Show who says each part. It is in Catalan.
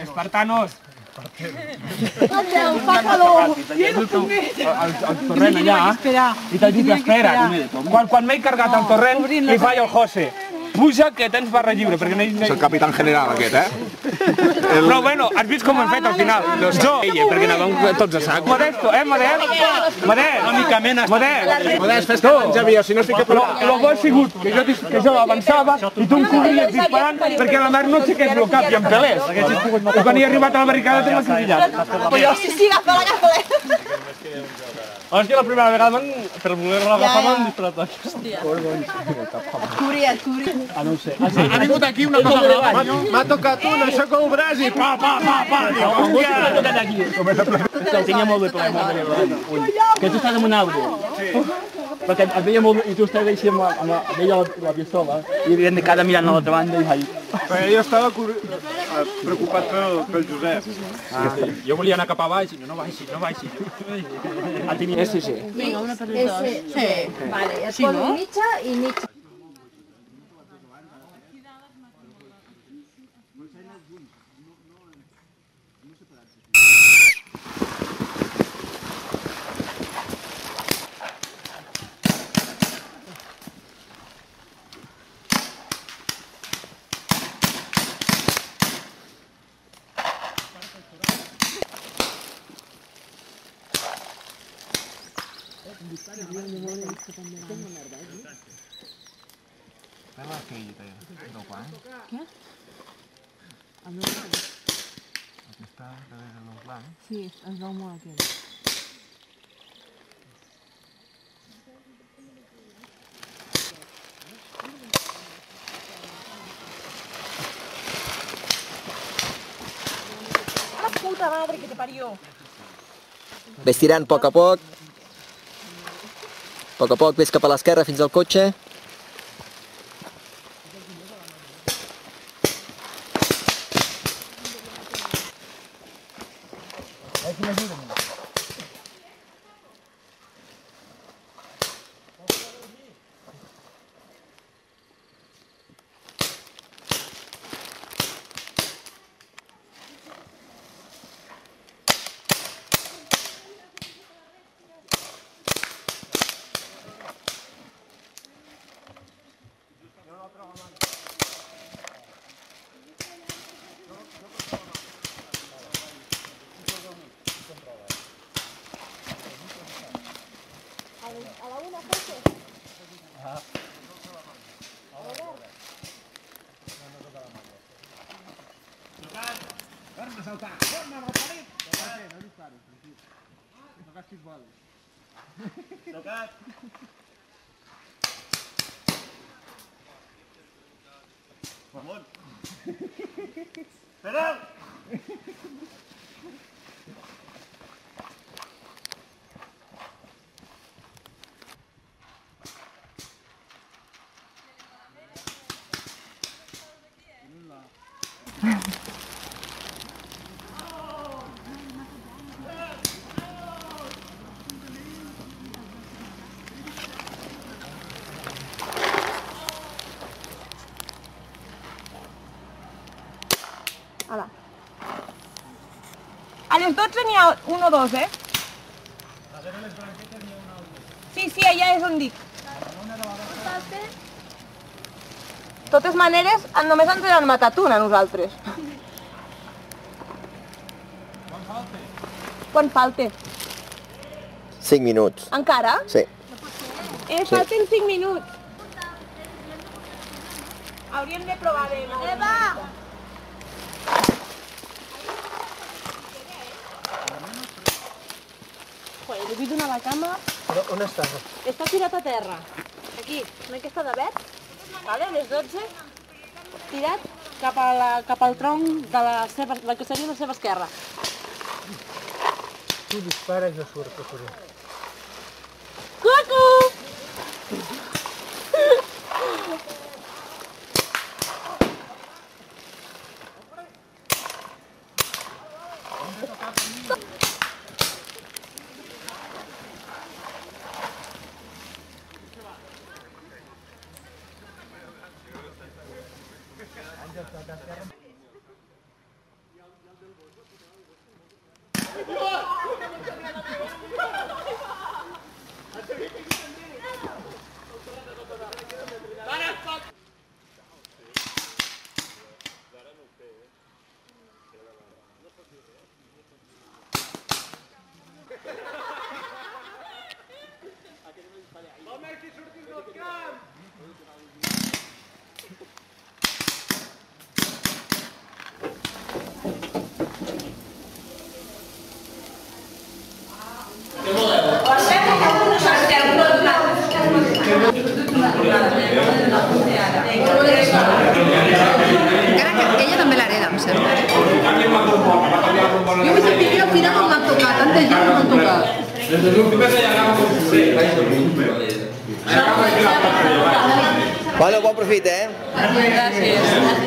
Speaker 1: Espartanos!
Speaker 2: Adéu, fa calor!
Speaker 1: El torrent allà, i t'has dit espera. Quan m'he carregat el torrent, li faig al José. Puja que tens barra lliure, perquè no hi...
Speaker 3: És el capitán general aquest,
Speaker 1: Però bueno, has vist com ho hem fet al final? Jo, perquè anàvem tots a sac. Modesto, Modest?
Speaker 3: Modest, fes que ens havia, si no estic a provar.
Speaker 1: Lo bo ha sigut que jo avançava i tu em corries disparant perquè la mar no aixequés el cap i em pelés. I quan he arribat a la barricada te l'has grillat.
Speaker 2: Però sí, agafa-la.
Speaker 1: És que la primera vegada per voler-la agafar m'han disparat tots.
Speaker 2: Hòstia. Et cobria.
Speaker 1: Ah, no ho sé.
Speaker 3: Ha vingut aquí una cosa brava. M'ha tocat un, aixeco el braç i pa.
Speaker 1: Tenia molt de ple, molt de ple. Que tu estàs amb un arbre. Perquè et veia molt i tu estaves així amb la pistola i de cada mirant a l'altra banda i faig...
Speaker 3: Perquè jo estava preocupat pel Josep.
Speaker 1: Jo volia anar cap a baix i no baixi. Sí.
Speaker 2: Vinga, una per les dos. Sí. Vale, es posa mitja i mitja.
Speaker 4: Què? Aquesta darrere del blanc. Sí, es veu molt aquell.
Speaker 2: La puta madre que te parió.
Speaker 5: Ves tirant a poc. A poc ves cap a l'esquerra fins al cotxe.
Speaker 2: A la una, José.
Speaker 3: Torna a saltar, torna al parit. No disparis, tranquil. No gastis boles. Tocat. Ramon. Espera'l.
Speaker 2: Hola. A les 12 n'hi ha un o dos, Darrere les branquetes n'hi ha un altre. Sí, allà és on dic. De totes maneres, només ens han matat una a nosaltres. Quan falta?
Speaker 5: 5 minuts.
Speaker 2: Encara?
Speaker 5: Sí.
Speaker 2: Falten 5 minuts. Hauríem de provar de... Eva! Joder, li vull donar la cama.
Speaker 5: Però on està?
Speaker 2: Està tirat a terra. Aquí, en aquesta de vet. Vale, les 12. Tirat cap al tronc de la que seria la seva esquerra.
Speaker 5: Tu dispares i no surt,
Speaker 2: Cucu!
Speaker 5: Àngel,
Speaker 6: Encara que ella també l'hereda, em sembla. Jo vull saber que al final no l'han tocat, tanta gent no l'han tocat.
Speaker 5: Bueno, bon profit, eh?
Speaker 6: Gràcies.